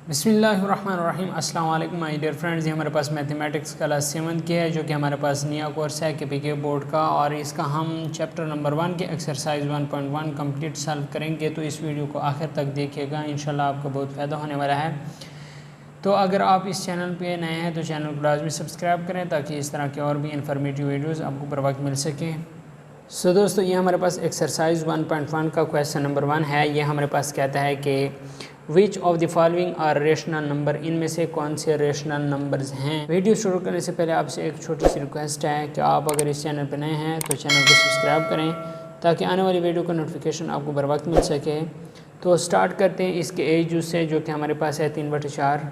बिस्मिल्लाहिर्रहमानिर्रहीम। अस्सलाम वालेकुम माय डियर फ्रेंड्स। ये हमारे पास मैथमेटिक्स क्लास 7 की है जो कि हमारे पास नया कोर्स है के बोर्ड का, और इसका हम चैप्टर नंबर 1 के एक्सरसाइज 1.1 कंप्लीट सॉल्व करेंगे। तो इस वीडियो को आखिर तक देखिएगा, इंशाल्लाह आपको बहुत फ़ायदा होने वाला है। तो अगर आप इस चैनल पे नए हैं तो चैनल को लाजमी सब्सक्राइब करें ताकि इस तरह के और भी इन्फॉर्मेटिव वीडियोज़ आपको बर वक्त मिल सकें। सो दोस्तों, ये हमारे पास एक्सरसाइज 1.1 का क्वेश्चन नंबर 1 है। ये हमारे पास कहता है कि which of the following are rational number, इनमें से कौन से रेशनल नंबर्स हैं। वीडियो शुरू करने से पहले आपसे एक छोटी सी रिक्वेस्ट है कि आप अगर इस चैनल पर नए हैं तो चैनल को सब्सक्राइब करें ताकि आने वाली वीडियो का नोटिफिकेशन आपको बर वक्त मिल सके। तो स्टार्ट करते हैं इसके एज से, जो कि हमारे पास है 3/4।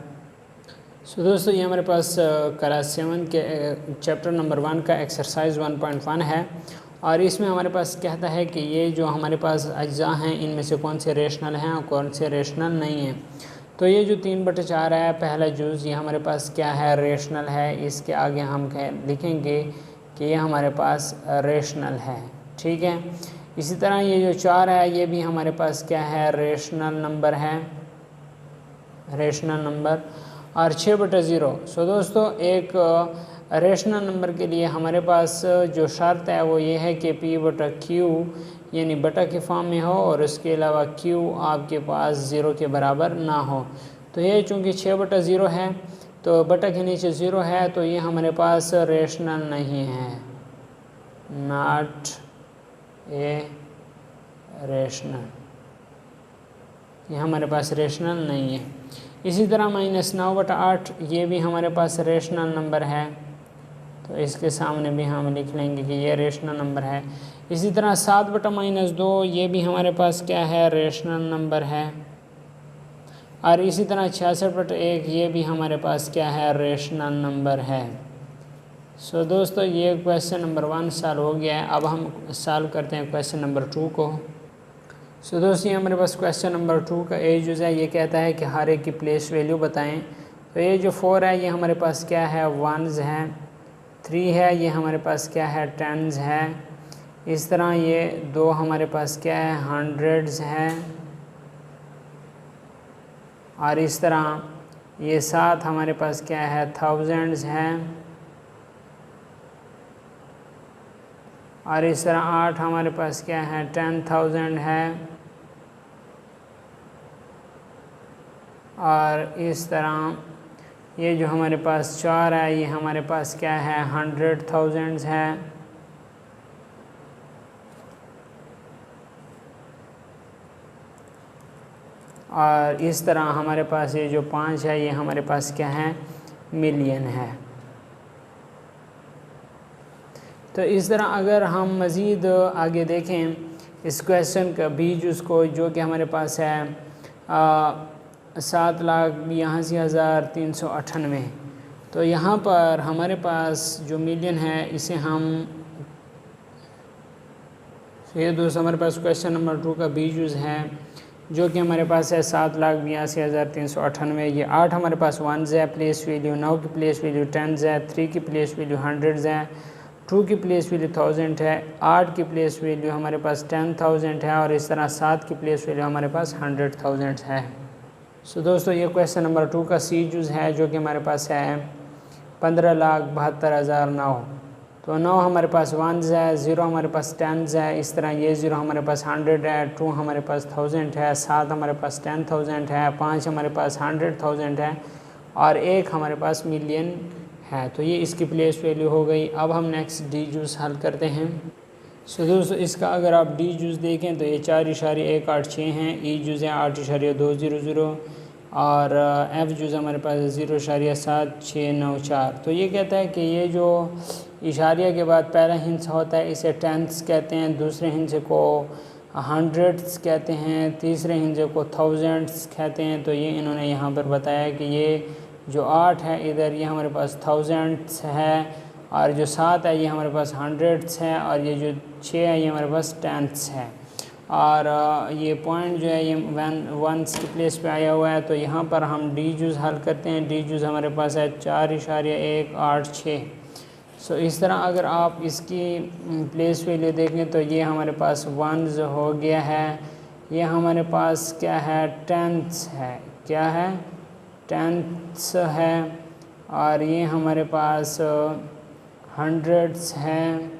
सो दोस्तों, ये हमारे पास क्लास 7 के चैप्टर नंबर 1 का एक्सरसाइज 1.1 है, और इसमें हमारे पास कहता है कि ये जो हमारे पास अज्जा हैं इनमें से कौन से रेशनल हैं और कौन से रेशनल नहीं हैं। तो ये जो 3/4 है, पहला जुज़, ये हमारे पास क्या है, रेशनल है। इसके आगे हम लिखेंगे कि ये हमारे पास रेशनल है, ठीक है। इसी तरह ये जो 4 है ये भी हमारे पास क्या है, रेशनल नंबर है, रेशनल नंबर। और 6/0। सो दोस्तों, एक रेशनल नंबर के लिए हमारे पास जो शर्त है वो ये है कि P/Q यानी बटा के फॉर्म में हो, और उसके अलावा Q आपके पास 0 के बराबर ना हो। तो ये चूँकि 6/0 है तो बटा के नीचे 0 है, तो ये हमारे पास रेशनल नहीं है, नॉट ए रेशनल, ये हमारे पास रेशनल नहीं है। इसी तरह -9/8 ये भी हमारे पास रेशनल नंबर है, तो इसके सामने भी हम लिख लेंगे कि ये रेशनल नंबर है। इसी तरह 7/-2 ये भी हमारे पास क्या है, रेशनल नंबर है। और इसी तरह 66/1 ये भी हमारे पास क्या है, रेशनल नंबर है। सो दोस्तों, ये क्वेश्चन नंबर 1 सॉल्व हो गया है। अब हम सॉल्व करते हैं क्वेश्चन नंबर 2 को। सो दोस्तों, ये हमारे पास क्वेश्चन नंबर 2 का ए जो है ये कहता है कि हर एक की प्लेस वैल्यू बताएं। तो ये जो 4 है ये हमारे पास क्या है, 1s है। 3 है ये हमारे पास क्या है, 10s है। इस तरह ये 2 हमारे पास क्या है, 100s है। और इस तरह ये 7 हमारे पास क्या है, 1000s है। और इस तरह 8 हमारे पास क्या है, 10,000 है। और इस तरह ये जो हमारे पास 4 है ये हमारे पास क्या है, 100,000 है। और इस तरह हमारे पास ये जो 5 है ये हमारे पास क्या है, मिलियन है। तो इस तरह अगर हम मज़ीद आगे देखें इस क्वेश्चन का बीज उसको, जो कि हमारे पास है 7,82,398। तो यहाँ पर हमारे पास जो मिलियन है इसे हम, ये दोस्तों हमारे पास क्वेश्चन नंबर 2 का बीज है जो कि हमारे पास है 7,82,398। ये 8 हमारे पास 1s है प्लेस वैल्यू, 9 की प्लेस वैल्यू 10s है, 3 की प्लेस वैल्यू 100s है, 2 की प्लेस वैल्यू 1000 है, 8 की प्लेस वैल्यू हमारे पास 10,000 है, और इस तरह 7 की प्लेस वैल्यू हमारे पास 100,000 है। सो दोस्तों, ये क्वेश्चन नंबर 2 का सी जूज़ है जो कि हमारे पास है 15,72,009। तो 9 हमारे पास 1s है, 0 हमारे पास 10s है। इस तरह ये 0 हमारे पास 100 है, 2 हमारे पास 1000 है, 7 हमारे पास 10,000 है, 5 हमारे पास 100,000 है, और 1 हमारे पास मिलियन है। तो ये इसकी प्लेस वैल्यू हो गई। अब हम नेक्स्ट डी जूस हल करते हैं। सो दोस्तों, इसका अगर आप डी जूस देखें तो ये 4.186 हैं। ई जूस है 8.200, और एफ जूस हमारे पास 0.7694। तो ये कहता है कि ये जो इशारिया के बाद पहला हिंस होता है इसे टेंथ्स कहते हैं, दूसरे हिंसे को हंड्रेड्स कहते हैं, तीसरे हिंसे को थाउजेंड्स कहते हैं। तो ये इन्होंने यहाँ पर बताया कि ये जो 8 है इधर ये हमारे पास थाउजेंड्स है, और जो 7 है ये हमारे पास हंड्रेड्स है, और ये जो 6 है ये हमारे पास टेंथ्स है। और ये पॉइंट जो है ये 1s की प्लेस पे आया हुआ है। तो यहाँ पर हम डी जूज़ हल करते हैं। डी जूज़ हमारे पास है 4.186। सो इस तरह अगर आप इसकी प्लेस वैल्यू देखें तो ये हमारे पास 1s हो गया है, ये हमारे पास क्या है, 10s है, क्या है, टेंथ्स है और ये हमारे पास हंड्रेड्स है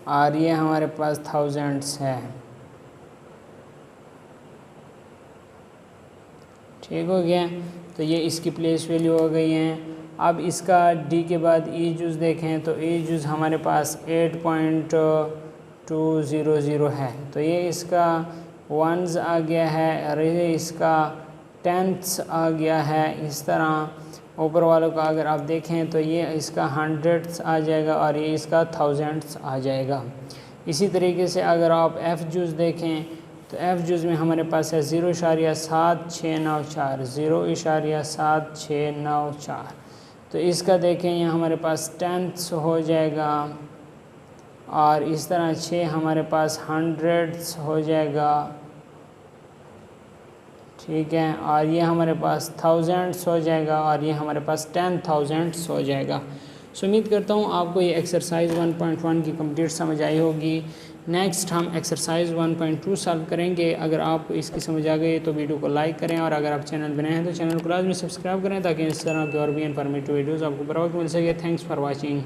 और ये हमारे पास थाउजेंड्स है। ठीक हो गया, तो ये इसकी प्लेस वैल्यू हो गई है। अब इसका डी के बाद ई जूस देखें तो ई जूस हमारे पास 8.200 है, तो ये इसका वंस आ गया है और ये इसका टेंथ्स आ गया है। इस तरह ऊपर वालों का अगर आप देखें तो ये इसका हंड्रेड्स आ जाएगा और ये इसका थाउजेंड्स आ जाएगा। इसी तरीके से अगर आप एफ़ जूस देखें तो एफ़ जूस में हमारे पास है 0.7694, 0.7694। तो इसका देखें यहाँ हमारे पास टेंथ्स हो जाएगा और इस तरह 6 हमारे पास हंड्रेड्स हो जाएगा। ठीक है, और ये हमारे पास थाउजेंड्स हो जाएगा और ये हमारे पास 10,000 हो जाएगा। सो उम्मीद करता हूँ आपको ये एक्सरसाइज 1.1 की कंप्लीट समझ आई होगी। नेक्स्ट हम एक्सरसाइज 1.2 सॉल्व करेंगे। अगर आपको इसकी समझ आ गई तो वीडियो को लाइक करें और अगर आप चैनल पर नए हैं तो चैनल को लाजमी सब्सक्राइब करें ताकि इस तरह के और भी इन्फॉर्मेटिव वीडियोज़ आपको बर वक्त मिल सके। Thanks for watching.